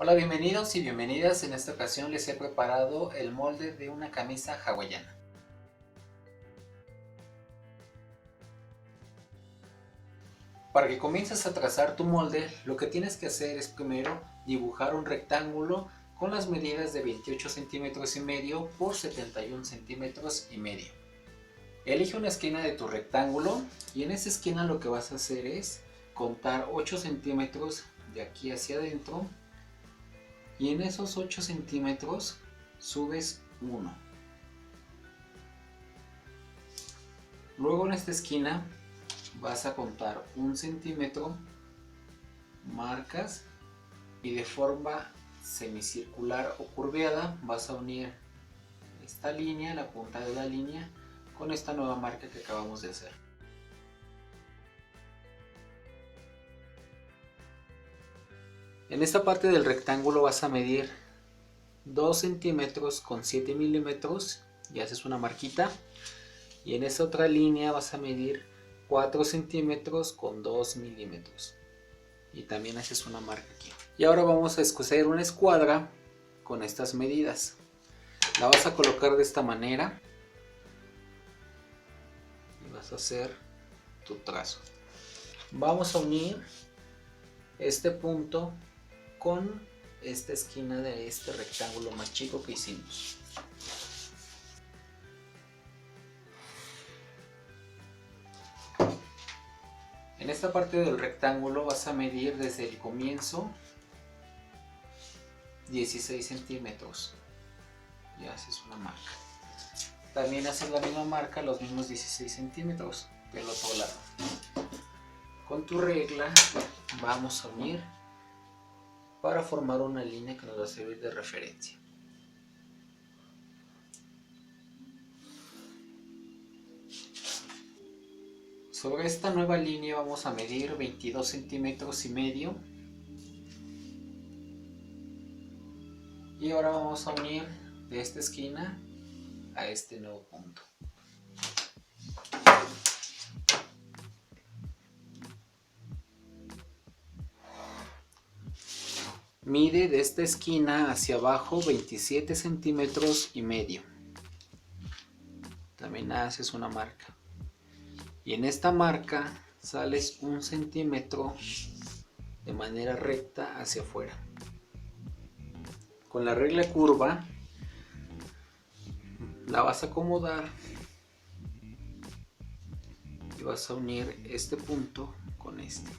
Hola, bienvenidos y bienvenidas. En esta ocasión les he preparado el molde de una camisa hawaiana. Para que comiences a trazar tu molde, lo que tienes que hacer es primero dibujar un rectángulo con las medidas de 28 centímetros y medio por 71 centímetros y medio. Elige una esquina de tu rectángulo y en esa esquina lo que vas a hacer es contar 8 centímetros de aquí hacia adentro. Y en esos 8 centímetros subes 1. Luego en esta esquina vas a contar 1 centímetro, marcas y de forma semicircular o curveada vas a unir esta línea, la punta de la línea, con esta nueva marca que acabamos de hacer. En esta parte del rectángulo vas a medir 2 centímetros con 7 milímetros y haces una marquita. Y en esa otra línea vas a medir 4 centímetros con 2 milímetros. Y también haces una marca aquí. Y ahora vamos a coser una escuadra con estas medidas. La vas a colocar de esta manera. Y vas a hacer tu trazo. Vamos a unir este punto con esta esquina de este rectángulo más chico que hicimos. En esta parte del rectángulo vas a medir desde el comienzo 16 centímetros y haces una marca. También haces la misma marca, los mismos 16 centímetros del otro lado. Con tu regla vamos a unir para formar una línea que nos va a servir de referencia. Sobre esta nueva línea vamos a medir 22 centímetros y medio. Y ahora vamos a unir de esta esquina a este nuevo punto. Mide de esta esquina hacia abajo 27 centímetros y medio. También haces una marca. Y en esta marca sales 1 centímetro de manera recta hacia afuera. Con la regla curva la vas a acomodar y vas a unir este punto con este.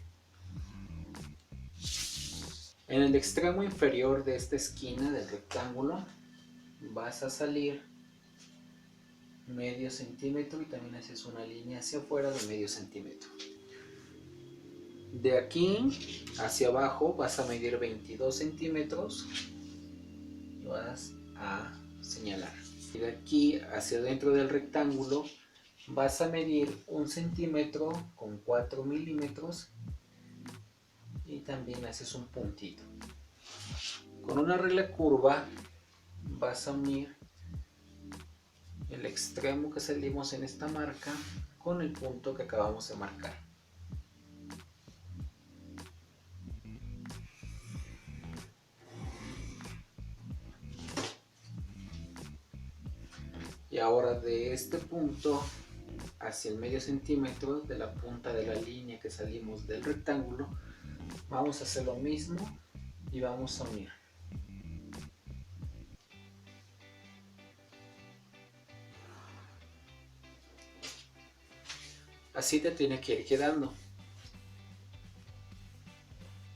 En el extremo inferior de esta esquina del rectángulo vas a salir medio centímetro y también haces una línea hacia afuera de medio centímetro. De aquí hacia abajo vas a medir 22 centímetros y vas a señalar. Y de aquí hacia adentro del rectángulo vas a medir 1 centímetro con 4 milímetros y también haces un puntito. Con una regla curva vas a unir el extremo que salimos en esta marca con el punto que acabamos de marcar. Y ahora de este punto hacia el medio centímetro de la punta de la línea que salimos del rectángulo, vamos a hacer lo mismo y vamos a unir. Así te tiene que ir quedando.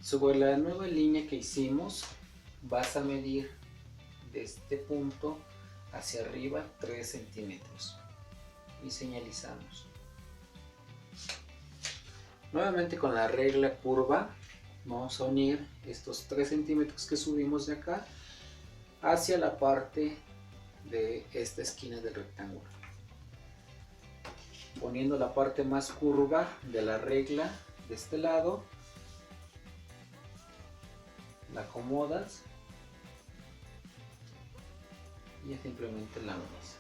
Sobre la nueva línea que hicimos, vas a medir de este punto hacia arriba 3 centímetros y señalizamos. Nuevamente con la regla curva vamos a unir estos 3 centímetros que subimos de acá hacia la parte de esta esquina del rectángulo, poniendo la parte más curva de la regla de este lado, la acomodas y simplemente la unes.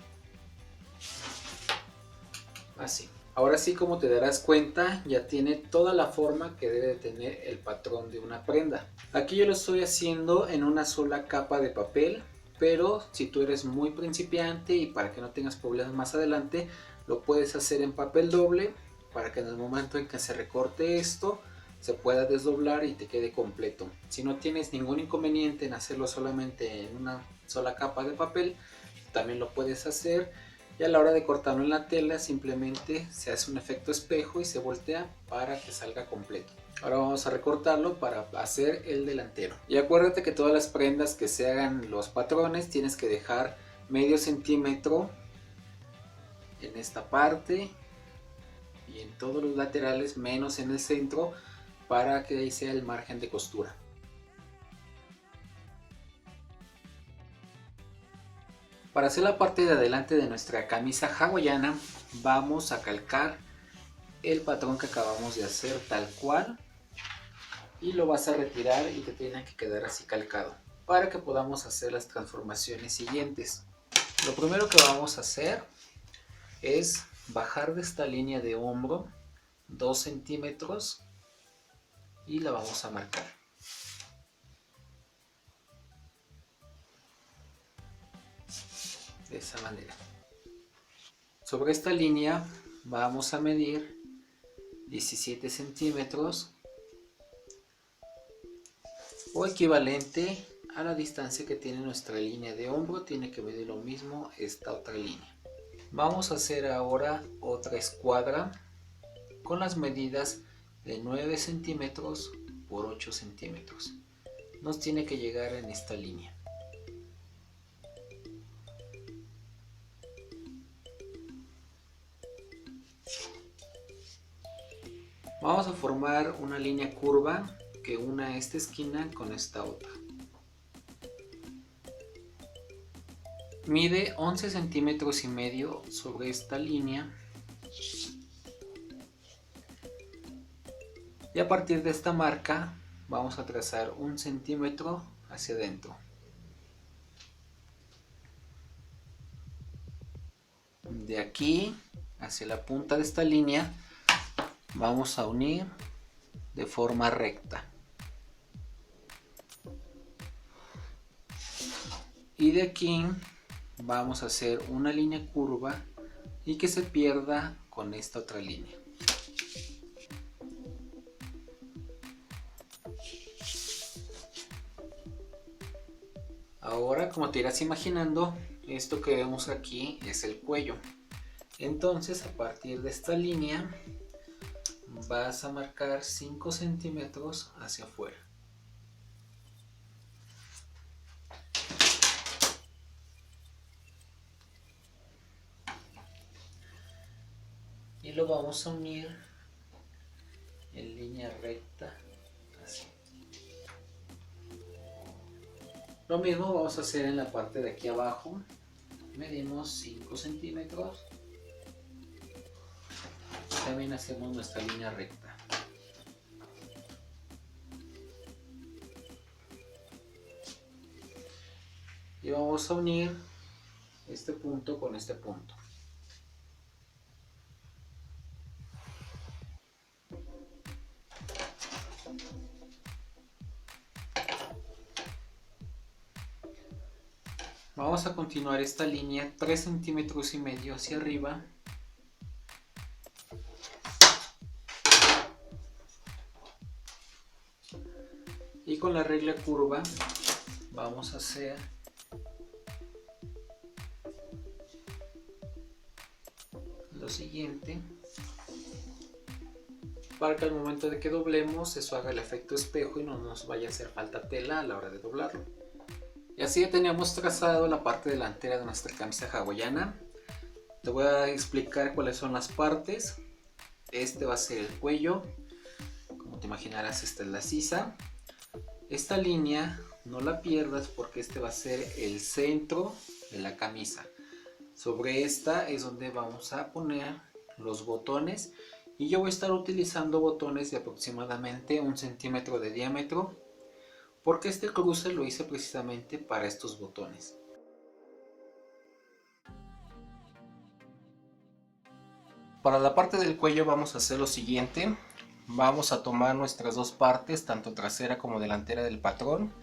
Así. Ahora sí, como te darás cuenta, ya tiene toda la forma que debe tener el patrón de una prenda. Aquí yo lo estoy haciendo en una sola capa de papel, pero si tú eres muy principiante y para que no tengas problemas más adelante, lo puedes hacer en papel doble para que en el momento en que se recorte esto se pueda desdoblar y te quede completo. Si no tienes ningún inconveniente en hacerlo solamente en una sola capa de papel, también lo puedes hacer, y a la hora de cortarlo en la tela simplemente se hace un efecto espejo y se voltea para que salga completo. Ahora vamos a recortarlo para hacer el delantero. Y acuérdate que todas las prendas que se hagan los patrones tienes que dejar medio centímetro en esta parte y en todos los laterales, menos en el centro, para que ahí sea el margen de costura. Para hacer la parte de adelante de nuestra camisa hawaiana, vamos a calcar el patrón que acabamos de hacer tal cual y lo vas a retirar y te tiene que quedar así calcado para que podamos hacer las transformaciones siguientes. Lo primero que vamos a hacer es bajar de esta línea de hombro 2 centímetros y la vamos a marcar. De esa manera. Sobre esta línea vamos a medir 17 centímetros o equivalente a la distancia que tiene nuestra línea de hombro. Tiene que medir lo mismo esta otra línea. Vamos a hacer ahora otra escuadra con las medidas de 9 centímetros por 8 centímetros. Nos tiene que llegar en esta línea. Vamos a formar una línea curva que una esta esquina con esta otra. Mide 11 centímetros y medio sobre esta línea. Y a partir de esta marca vamos a trazar 1 centímetro hacia adentro. De aquí hacia la punta de esta línea vamos a unir de forma recta. Y de aquí vamos a hacer una línea curva y que se pierda con esta otra línea. Ahora, como te irás imaginando, esto que vemos aquí es el cuello. Entonces, a partir de esta línea vas a marcar 5 centímetros hacia afuera. Y lo vamos a unir en línea recta, así. Lo mismo vamos a hacer en la parte de aquí abajo. Medimos 5 centímetros. También hacemos nuestra línea recta. Y vamos a unir este punto con este punto. Vamos a continuar esta línea 3 centímetros y medio hacia arriba. Y con la regla curva vamos a hacer lo siguiente, para que al momento de que doblemos eso haga el efecto espejo y no nos vaya a hacer falta tela a la hora de doblarlo. Y así ya teníamos trazado la parte delantera de nuestra camisa hawaiana. Te voy a explicar cuáles son las partes. Este va a ser el cuello. Como te imaginarás, esta es la sisa. Esta línea no la pierdas porque este va a ser el centro de la camisa. Sobre esta es donde vamos a poner los botones. Y yo voy a estar utilizando botones de aproximadamente 1 centímetro de diámetro, porque este cruce lo hice precisamente para estos botones. Para la parte del cuello vamos a hacer lo siguiente. vamos a tomar nuestras dos partes, tanto trasera como delantera del patrón,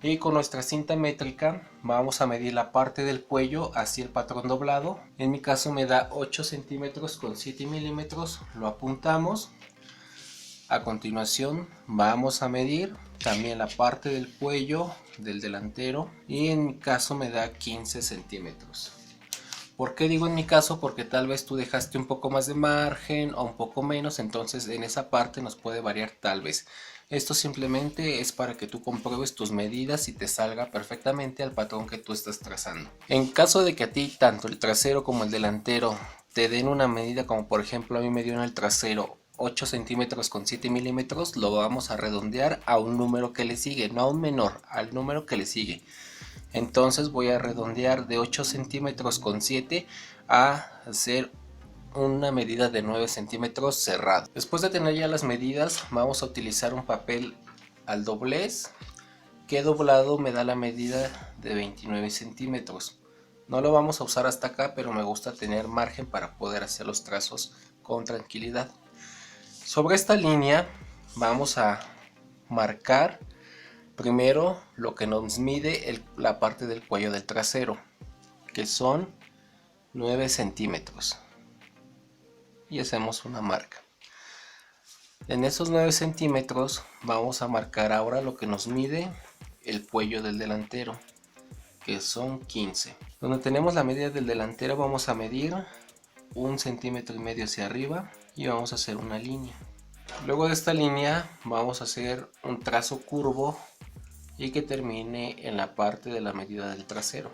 y con nuestra cinta métrica vamos a medir la parte del cuello hacia el patrón doblado. En mi caso me da 8 centímetros con 7 milímetros, lo apuntamos. A continuación vamos a medir también la parte del cuello del delantero y en mi caso me da 15 centímetros. ¿Por qué digo en mi caso? Porque tal vez tú dejaste un poco más de margen o un poco menos, entonces en esa parte nos puede variar tal vez. Esto simplemente es para que tú compruebes tus medidas y te salga perfectamente al patrón que tú estás trazando. En caso de que a ti tanto el trasero como el delantero te den una medida, como por ejemplo a mí me dio en el trasero 8 centímetros con 7 milímetros, lo vamos a redondear a un número que le sigue, no a un menor, al número que le sigue. Entonces voy a redondear de 8 centímetros con 7 a hacer una medida de 9 centímetros cerrado. Después de tener ya las medidas, vamos a utilizar un papel al doblez que doblado me da la medida de 29 centímetros. No lo vamos a usar hasta acá, pero me gusta tener margen para poder hacer los trazos con tranquilidad. Sobre esta línea vamos a marcar primero lo que nos mide la parte del cuello del trasero, que son 9 centímetros. Y hacemos una marca. En esos 9 centímetros vamos a marcar ahora lo que nos mide el cuello del delantero, que son 15. Donde tenemos la medida del delantero vamos a medir 1,5 centímetros hacia arriba y vamos a hacer una línea. Luego de esta línea vamos a hacer un trazo curvo y que termine en la parte de la medida del trasero.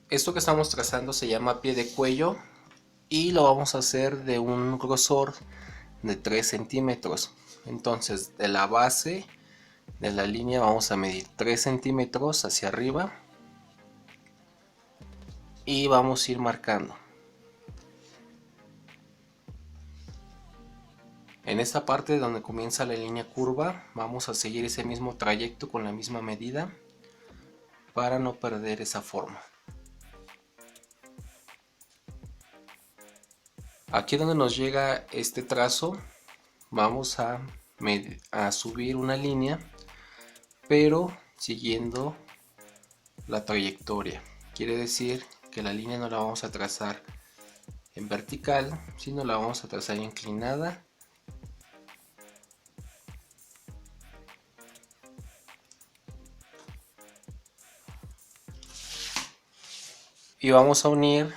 Esto que estamos trazando se llama pie de cuello y lo vamos a hacer de un grosor de 3 centímetros. Entonces de la base de la línea vamos a medir 3 centímetros hacia arriba y vamos a ir marcando. En esta parte donde comienza la línea curva vamos a seguir ese mismo trayecto con la misma medida para no perder esa forma. Aquí donde nos llega este trazo vamos a subir una línea, pero siguiendo la trayectoria. Quiere decir que la línea no la vamos a trazar en vertical, sino la vamos a trazar inclinada. Y vamos a unir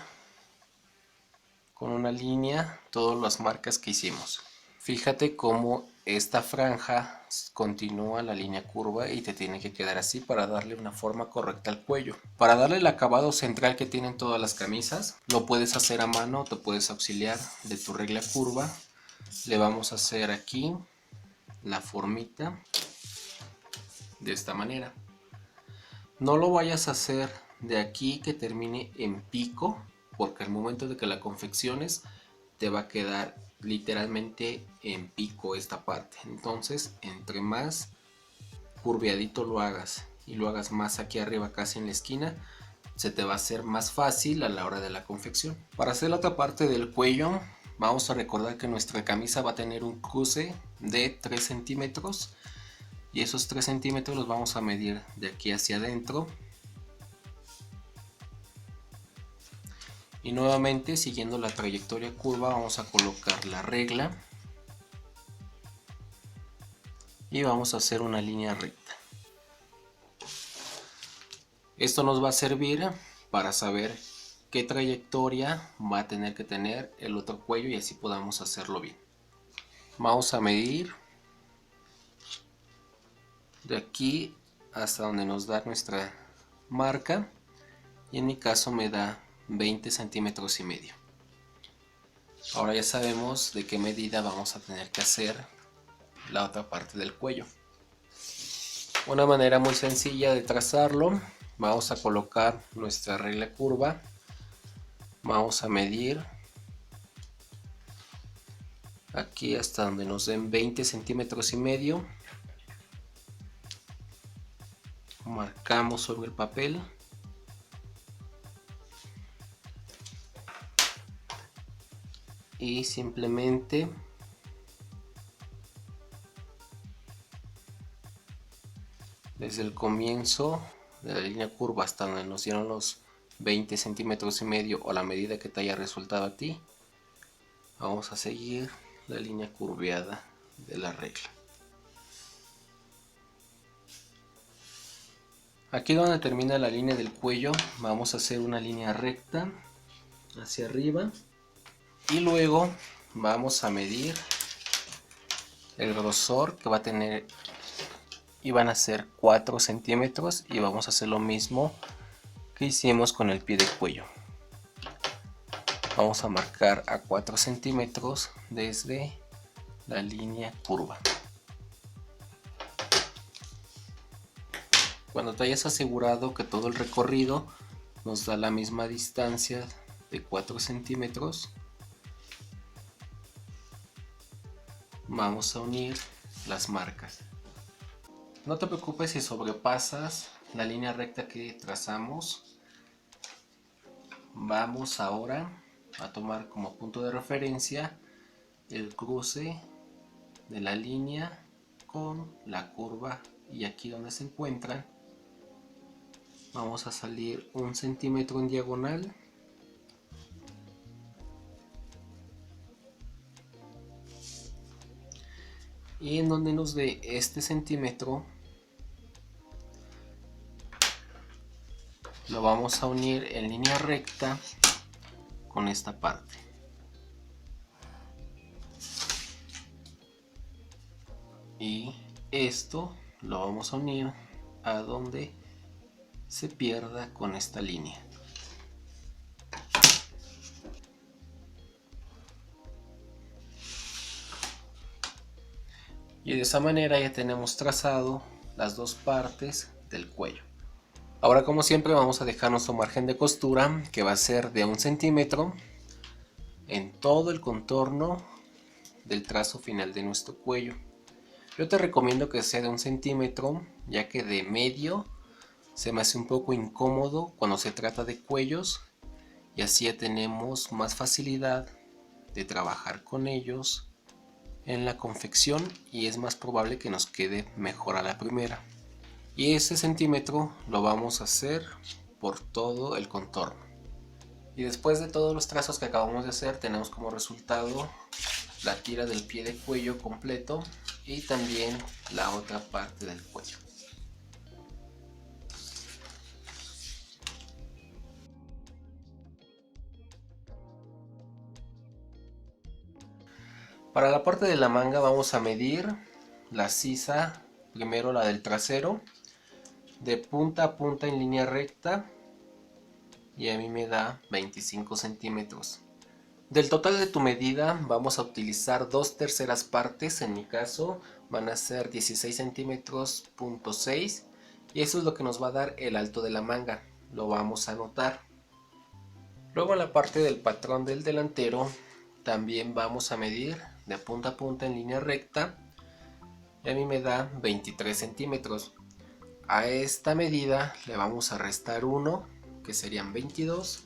con una línea todas las marcas que hicimos. Fíjate cómo esta franja continúa la línea curva y te tiene que quedar así para darle una forma correcta al cuello. Para darle el acabado central que tienen todas las camisas, lo puedes hacer a mano, te puedes auxiliar de tu regla curva. Le vamos a hacer aquí la formita de esta manera. No lo vayas a hacer de aquí que termine en pico, porque al momento de que la confecciones te va a quedar literalmente en pico esta parte. Entonces, entre más curviadito lo hagas y lo hagas más aquí arriba, casi en la esquina, se te va a hacer más fácil a la hora de la confección. Para hacer la otra parte del cuello, vamos a recordar que nuestra camisa va a tener un cruce de 3 centímetros y esos 3 centímetros los vamos a medir de aquí hacia adentro. Y nuevamente, siguiendo la trayectoria curva, vamos a colocar la regla y vamos a hacer una línea recta. Esto nos va a servir para saber qué trayectoria va a tener que tener el otro cuello y así podamos hacerlo bien. Vamos a medir de aquí hasta donde nos da nuestra marca y en mi caso me da 20 centímetros y medio. Ahora ya sabemos de qué medida vamos a tener que hacer la otra parte del cuello. Una manera muy sencilla de trazarlo, vamos a colocar nuestra regla curva, vamos a medir aquí hasta donde nos den 20 centímetros y medio, marcamos sobre el papel y simplemente desde el comienzo de la línea curva hasta donde nos dieron los 20 centímetros y medio o la medida que te haya resultado a ti, vamos a seguir la línea curveada de la regla. Aquí donde termina la línea del cuello vamos a hacer una línea recta hacia arriba y luego vamos a medir el grosor que va a tener y van a ser 4 centímetros y vamos a hacer lo mismo que hicimos con el pie de cuello. Vamos a marcar a 4 centímetros desde la línea curva. Cuando te hayas asegurado que todo el recorrido nos da la misma distancia de 4 centímetros, vamos a unir las marcas. No te preocupes si sobrepasas la línea recta que trazamos. Vamos ahora a tomar como punto de referencia el cruce de la línea con la curva, y aquí donde se encuentran vamos a salir 1 centímetro en diagonal y en donde nos dé este centímetro lo vamos a unir en línea recta con esta parte. Y esto lo vamos a unir a donde se pierda con esta línea. Y de esa manera ya tenemos trazado las dos partes del cuello. Ahora, como siempre, vamos a dejar nuestro margen de costura, que va a ser de 1 centímetro en todo el contorno del trazo final de nuestro cuello. Yo te recomiendo que sea de 1 centímetro, ya que de medio se me hace un poco incómodo cuando se trata de cuellos, y así ya tenemos más facilidad de trabajar con ellos en la confección y es más probable que nos quede mejor a la primera. Y ese centímetro lo vamos a hacer por todo el contorno. Y después de todos los trazos que acabamos de hacer, tenemos como resultado la tira del pie de cuello completo y también la otra parte del cuello. Para la parte de la manga vamos a medir la sisa, primero la del trasero, de punta a punta en línea recta, y a mí me da 25 centímetros. Del total de tu medida vamos a utilizar 2/3 partes, en mi caso van a ser 16 centímetros punto 6, y eso es lo que nos va a dar el alto de la manga, lo vamos a anotar. Luego en la parte del patrón del delantero también vamos a medir de punta a punta en línea recta y a mí me da 23 centímetros. A esta medida le vamos a restar 1, que serían 22,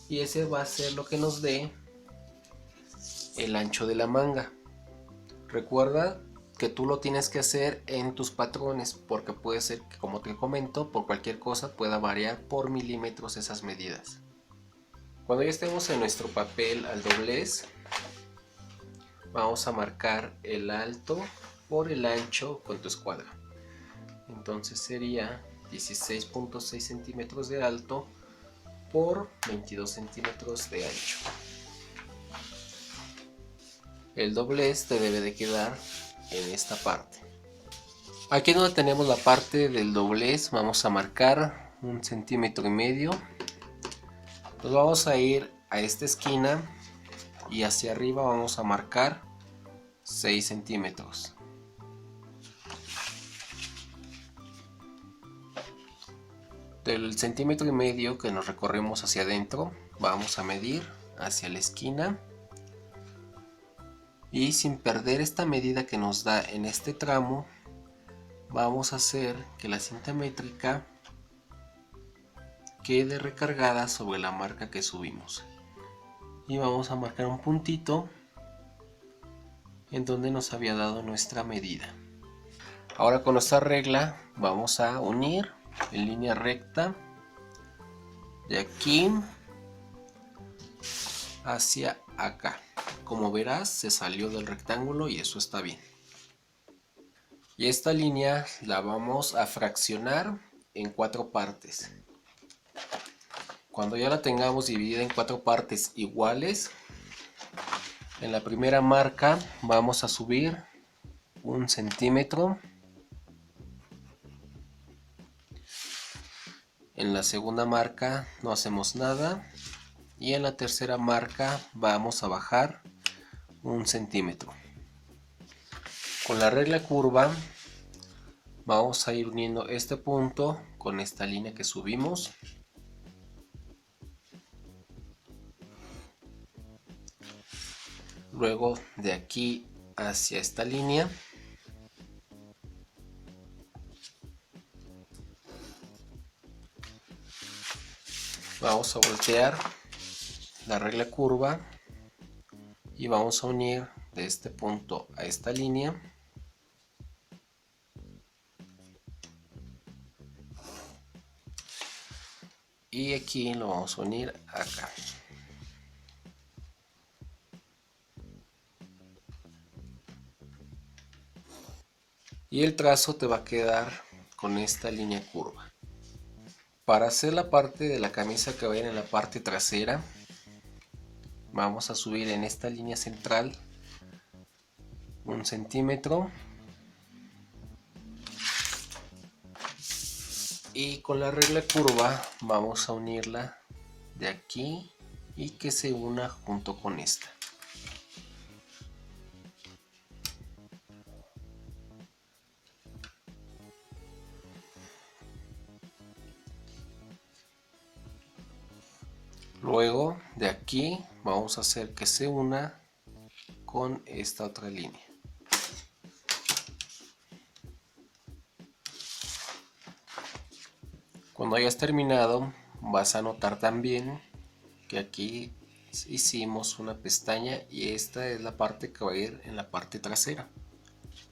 y ese va a ser lo que nos dé el ancho de la manga. Recuerda que tú lo tienes que hacer en tus patrones, porque puede ser que, como te comento, por cualquier cosa pueda variar por milímetros esas medidas. Cuando ya estemos en nuestro papel al doblez, vamos a marcar el alto por el ancho con tu escuadra. Entonces sería 16.6 centímetros de alto por 22 centímetros de ancho. El doblez te debe de quedar en esta parte. Aquí donde tenemos la parte del doblez vamos a marcar 1,5 centímetros. Nos vamos a ir a esta esquina y hacia arriba vamos a marcar 6 centímetros. Del 1,5 centímetros que nos recorremos hacia adentro, vamos a medir hacia la esquina y sin perder esta medida que nos da en este tramo, vamos a hacer que la cinta métrica quede recargada sobre la marca que subimos. y vamos a marcar un puntito en donde nos había dado nuestra medida. Ahora con nuestra regla vamos a unir en línea recta de aquí hacia acá. Como verás, se salió del rectángulo y eso está bien. Y esta línea la vamos a fraccionar en 4 partes. Cuando ya la tengamos dividida en 4 partes iguales, en la primera marca vamos a subir 1 centímetro. En la segunda marca no hacemos nada. Y en la tercera marca vamos a bajar 1 centímetro. Con la regla curva vamos a ir uniendo este punto con esta línea que subimos. Luego de aquí hacia esta línea vamos a voltear la regla curva y vamos a unir de este punto a esta línea. Y aquí lo vamos a unir acá. Y el trazo te va a quedar con esta línea curva. Para hacer la parte de la camisa que va a ir en la parte trasera, vamos a subir en esta línea central 1 centímetro. Y con la regla curva vamos a unirla de aquí y que se una junto con esta. Luego de aquí vamos a hacer que se una con esta otra línea. Cuando hayas terminado vas a notar también que aquí hicimos una pestaña y esta es la parte que va a ir en la parte trasera.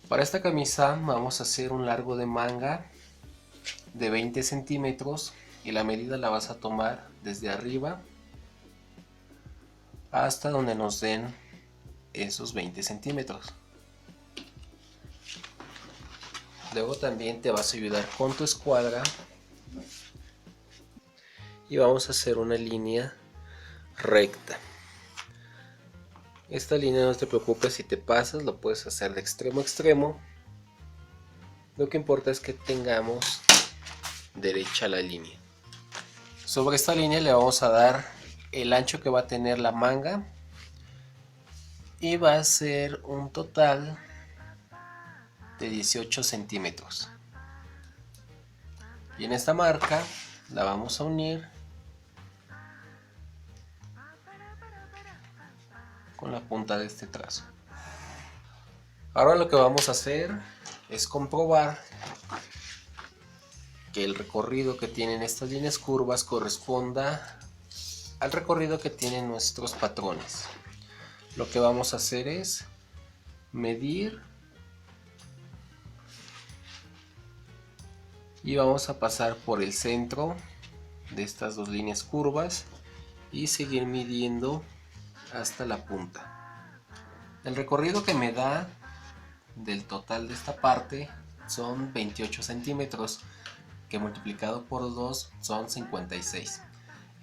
Para esta camisa vamos a hacer un largo de manga de 20 centímetros y la medida la vas a tomar desde arriba hasta donde nos den esos 20 centímetros. Luego también te vas a ayudar con tu escuadra y vamos a hacer una línea recta. Esta línea no te preocupes si te pasas, lo puedes hacer de extremo a extremo. Lo que importa es que tengamos derecha la línea. Sobre esta línea le vamos a dar el ancho que va a tener la manga y va a ser un total de 18 centímetros. Y en esta marca la vamos a unir con la punta de este trazo. Ahora lo que vamos a hacer es comprobar que el recorrido que tienen estas líneas curvas corresponda al recorrido que tienen nuestros patrones. Lo que vamos a hacer es medir y vamos a pasar por el centro de estas dos líneas curvas y seguir midiendo hasta la punta. El recorrido que me da del total de esta parte son 28 centímetros, que multiplicado por 2 son 56.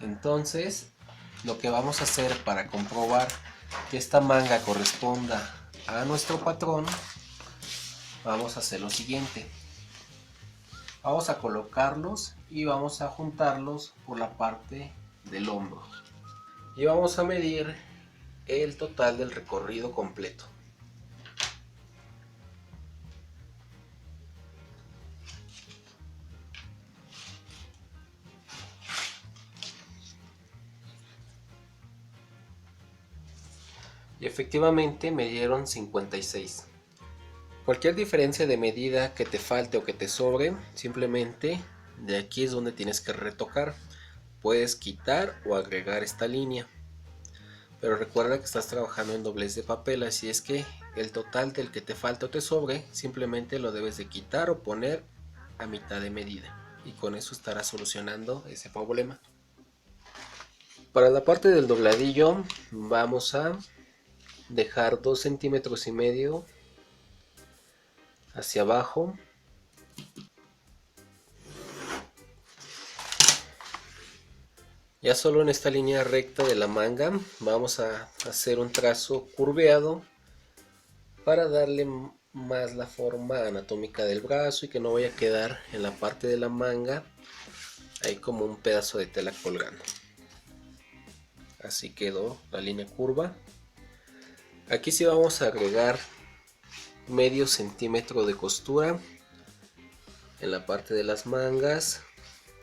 Entonces lo que vamos a hacer para comprobar que esta manga corresponda a nuestro patrón, vamos a hacer lo siguiente. Vamos a colocarlos y vamos a juntarlos por la parte del hombro y vamos a medir el total del recorrido completo. Y efectivamente me dieron 56. Cualquier diferencia de medida que te falte o que te sobre, simplemente de aquí es donde tienes que retocar. Puedes quitar o agregar esta línea. pero recuerda que estás trabajando en doblez de papel, así es que el total del que te falta o te sobre simplemente lo debes de quitar o poner a mitad de medida, y con eso estarás solucionando ese problema. Para la parte del dobladillo vamos a dejar 2,5 centímetros hacia abajo. Ya solo en esta línea recta de la manga vamos a hacer un trazo curveado para darle más la forma anatómica del brazo y que no vaya a quedar en la parte de la manga ahí como un pedazo de tela colgando. Así quedó la línea curva. Aquí sí vamos a agregar medio centímetro de costura en la parte de las mangas,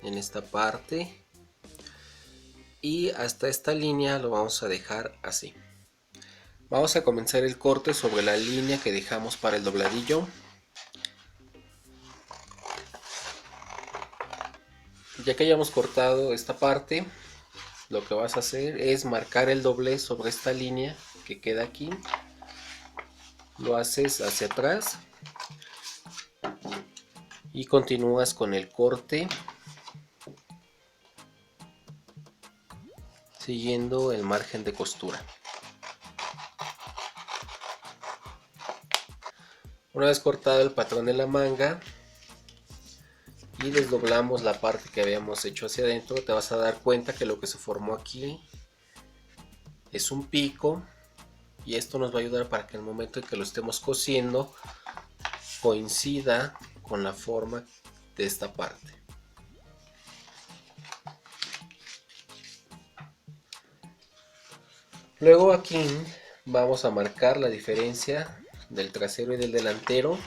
en esta parte, y hasta esta línea lo vamos a dejar así. Vamos a comenzar el corte sobre la línea que dejamos para el dobladillo. Ya que hayamos cortado esta parte, lo que vas a hacer es marcar el doblez sobre esta línea que queda aquí. Lo haces hacia atrás y continúas con el corte siguiendo el margen de costura. Una vez cortado el patrón de la manga y desdoblamos la parte que habíamos hecho hacia adentro, te vas a dar cuenta que lo que se formó aquí es un pico, y esto nos va a ayudar para que el momento en que lo estemos cosiendo coincida con la forma de esta parte. Luego aquí vamos a marcar la diferencia del trasero y del delantero,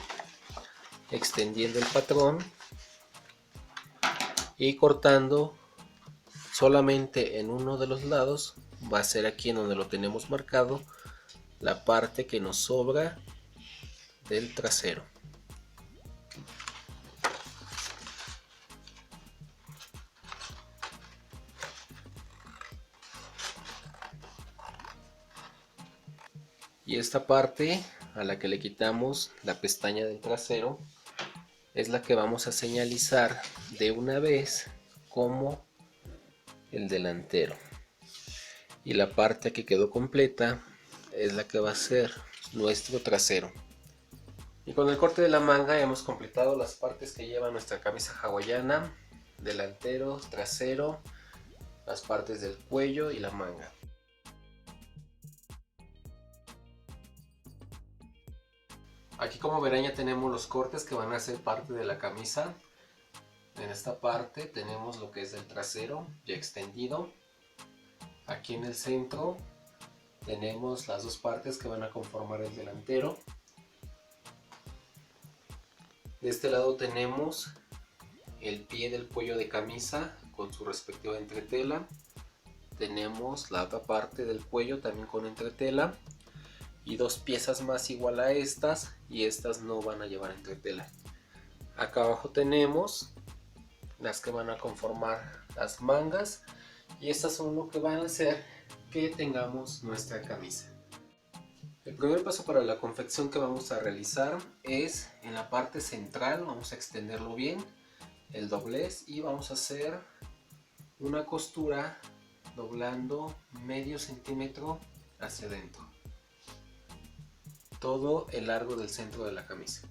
extendiendo el patrón y cortando solamente en uno de los lados. Va a ser aquí en donde lo tenemos marcado, la parte que nos sobra del trasero. Y esta parte a la que le quitamos la pestaña del trasero es la que vamos a señalizar de una vez como el delantero, y la parte que quedó completa es la que va a ser nuestro trasero. Y con el corte de la manga hemos completado las partes que lleva nuestra camisa hawaiana: delantero, trasero, las partes del cuello y la manga. Aquí, como verán, ya tenemos los cortes que van a ser parte de la camisa. En esta parte tenemos lo que es el trasero ya extendido. Aquí en el centro tenemos las dos partes que van a conformar el delantero. De este lado tenemos el pie del cuello de camisa con su respectiva entretela. Tenemos la otra parte del cuello también con entretela, y dos piezas más igual a estas, y estas no van a llevar entretela. Acá abajo tenemos las que van a conformar las mangas, y estas son lo que van a hacer que tengamos nuestra camisa. El primer paso para la confección que vamos a realizar es en la parte central. Vamos a extenderlo bien, el doblez, y vamos a hacer una costura doblando medio centímetro hacia adentro, todo el largo del centro de la camisa.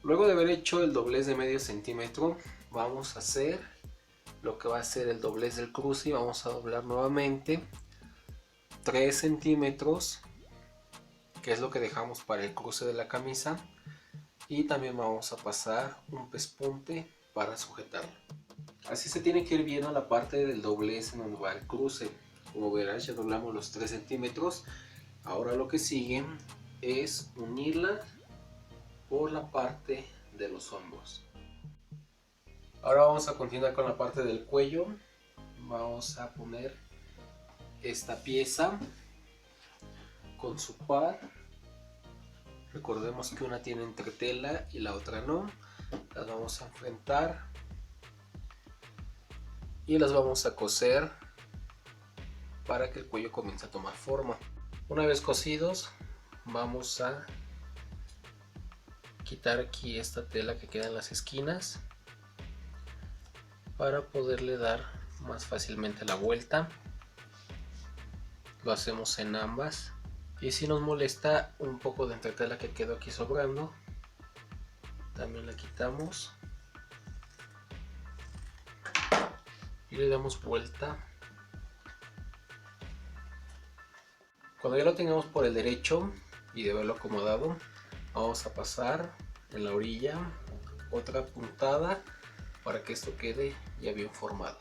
Luego de haber hecho el doblez de medio centímetro, vamos a hacer lo que va a ser el doblez del cruce, y vamos a doblar nuevamente 3 centímetros, que es lo que dejamos para el cruce de la camisa, y también vamos a pasar un pespunte para sujetarlo. Así se tiene que ir viendo la parte del doblez en donde va el cruce. Como verás, ya doblamos los 3 centímetros. Ahora lo que sigue es unirla por la parte de los hombros. Ahora vamos a continuar con la parte del cuello. Vamos a poner esta pieza con su par. Recordemos que una tiene entretela y la otra no. Las vamos a enfrentar y las vamos a coser para que el cuello comience a tomar forma. Una vez cosidos, vamos a quitar aquí esta tela que queda en las esquinas para poderle dar más fácilmente la vuelta. Lo hacemos en ambas, y si nos molesta un poco de entretela que quedó aquí sobrando, también la quitamos y le damos vuelta. Cuando ya lo tengamos por el derecho y de verlo acomodado, vamos a pasar en la orilla otra puntada para que esto quede ya bien formado.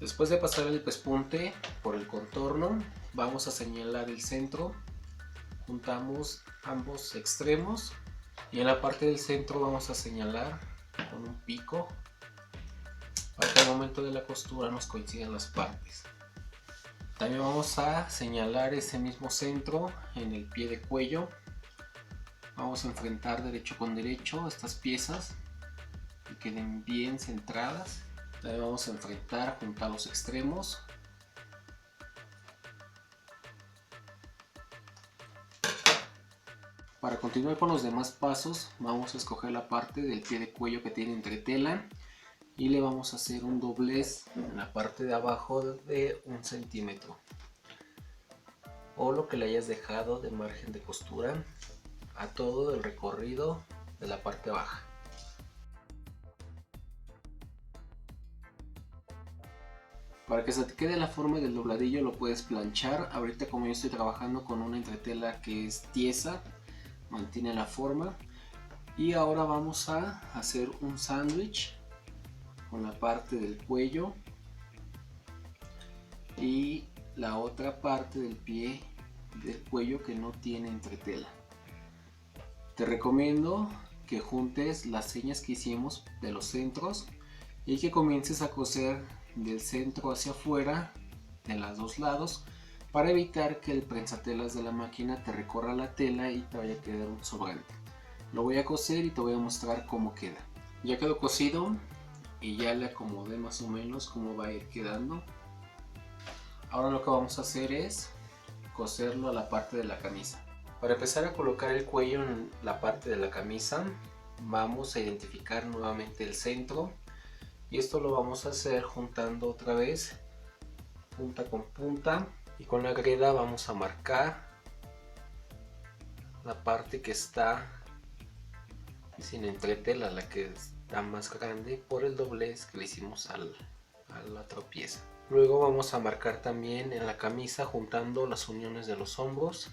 Después de pasar el pespunte por el contorno, vamos a señalar el centro. Juntamos ambos extremos y en la parte del centro vamos a señalar con un pico para que al momento de la costura nos coincidan las partes. También vamos a señalar ese mismo centro en el pie de cuello. Vamos a enfrentar derecho con derecho estas piezas que queden bien centradas. También vamos a enfrentar junto a los extremos. Para continuar con los demás pasos, vamos a escoger la parte del pie de cuello que tiene entretela y le vamos a hacer un doblez en la parte de abajo de 1 centímetro, o lo que le hayas dejado de margen de costura a todo el recorrido de la parte baja. Para que se te quede la forma del dobladillo lo puedes planchar. Ahorita, como yo estoy trabajando con una entretela que es tiesa, mantiene la forma. Y ahora vamos a hacer un sándwich con la parte del cuello y la otra parte del pie del cuello que no tiene entretela. Te recomiendo que juntes las señas que hicimos de los centros y que comiences a coser del centro hacia afuera de los dos lados, para evitar que el prensatelas de la máquina te recorra la tela y te vaya a quedar un sobrante. Lo voy a coser y te voy a mostrar cómo queda. Ya quedó cosido y ya le acomodé más o menos cómo va a ir quedando. Ahora lo que vamos a hacer es coserlo a la parte de la camisa. Para empezar a colocar el cuello en la parte de la camisa, vamos a identificar nuevamente el centro. Y esto lo vamos a hacer juntando otra vez punta con punta, y con la greda vamos a marcar la parte que está sin entretela, la que está más grande por el doblez que le hicimos a la otra pieza. Luego vamos a marcar también en la camisa juntando las uniones de los hombros.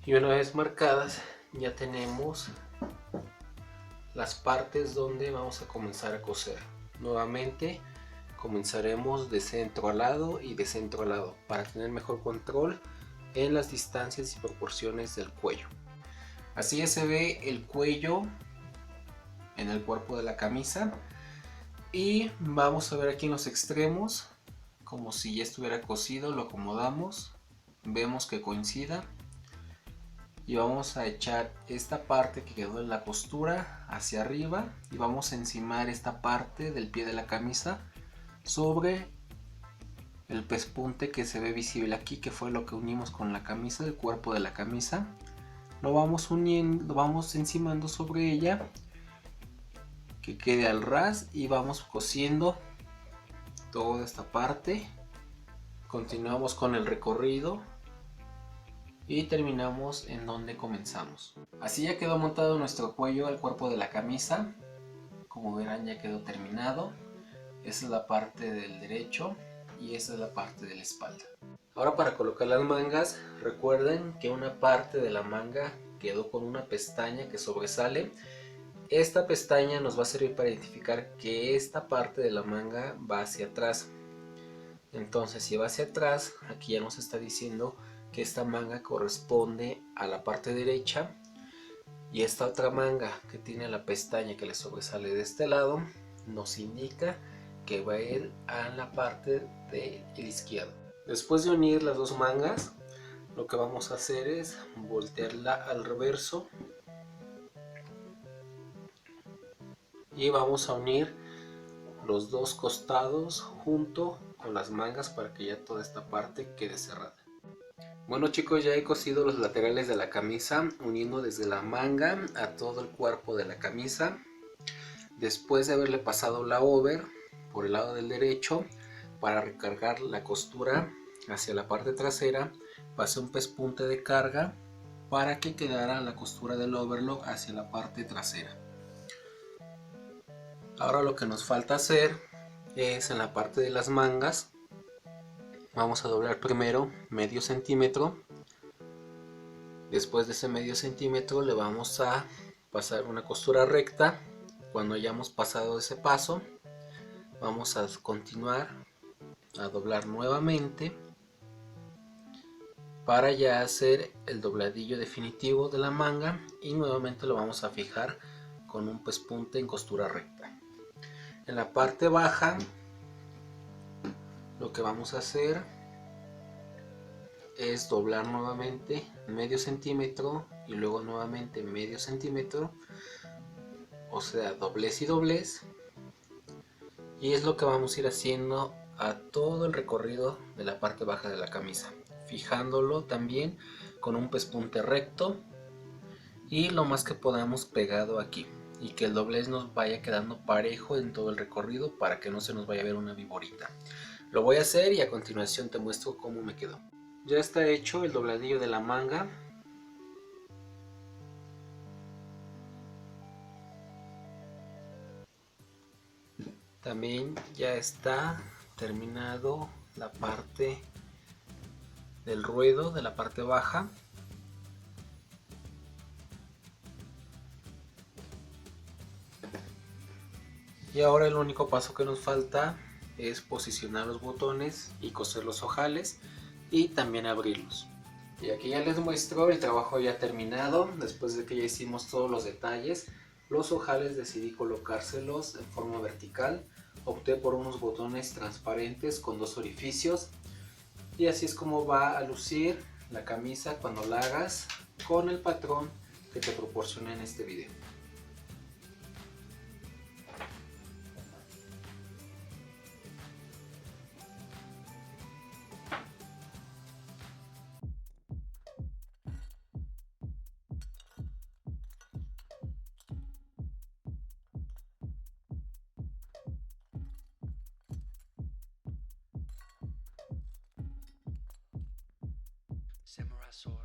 Y una vez marcadas, ya tenemos las partes donde vamos a comenzar a coser. Nuevamente comenzaremos de centro a lado y de centro a lado para tener mejor control en las distancias y proporciones del cuello. Así ya se ve el cuello en el cuerpo de la camisa, y vamos a ver aquí en los extremos como si ya estuviera cosido. Lo acomodamos, vemos que coincida y vamos a echar esta parte que quedó en la costura hacia arriba y vamos a encimar esta parte del pie de la camisa sobre el pespunte que se ve visible aquí, que fue lo que unimos con la camisa, el cuerpo de la camisa. Lo vamos uniendo, lo vamos encimando sobre ella, que quede al ras, y vamos cosiendo toda esta parte. Continuamos con el recorrido y terminamos en donde comenzamos. Así ya quedó montado nuestro cuello al cuerpo de la camisa. Como verán, ya quedó terminado. Esa es la parte del derecho y esa es la parte de la espalda. Ahora, para colocar las mangas, recuerden que una parte de la manga quedó con una pestaña que sobresale. Esta pestaña nos va a servir para identificar que esta parte de la manga va hacia atrás. Entonces, si va hacia atrás, aquí ya nos está diciendo que esta manga corresponde a la parte derecha, y esta otra manga que tiene la pestaña que le sobresale de este lado nos indica que va a ir a la parte del izquierdo. Después de unir las dos mangas, lo que vamos a hacer es voltearla al reverso y vamos a unir los dos costados junto con las mangas para que ya toda esta parte quede cerrada. Bueno chicos, ya he cosido los laterales de la camisa uniendo desde la manga a todo el cuerpo de la camisa. Después de haberle pasado la over por el lado del derecho para recargar la costura hacia la parte trasera, pasé un pespunte de carga para que quedara la costura del overlock hacia la parte trasera. Ahora lo que nos falta hacer es en la parte de las mangas. Vamos a doblar primero medio centímetro. Después de ese medio centímetro le vamos a pasar una costura recta. Cuando hayamos pasado ese paso, vamos a continuar a doblar nuevamente para ya hacer el dobladillo definitivo de la manga, y nuevamente lo vamos a fijar con un pespunte en costura recta. En la parte baja lo que vamos a hacer es doblar nuevamente medio centímetro y luego nuevamente medio centímetro, o sea, doblez y doblez, y es lo que vamos a ir haciendo a todo el recorrido de la parte baja de la camisa, fijándolo también con un pespunte recto y lo más que podamos pegado aquí, y que el doblez nos vaya quedando parejo en todo el recorrido para que no se nos vaya a ver una viborita. Lo voy a hacer y a continuación te muestro cómo me quedó. Ya está hecho el dobladillo de la manga. También ya está terminado la parte del ruedo de la parte baja. Y ahora el único paso que nos falta es posicionar los botones y coser los ojales y también abrirlos. Y aquí ya les muestro el trabajo ya terminado. Después de que ya hicimos todos los detalles, los ojales decidí colocárselos en forma vertical. Opté por unos botones transparentes con dos orificios, y así es como va a lucir la camisa cuando la hagas con el patrón que te proporcioné en este video. Samurai sword.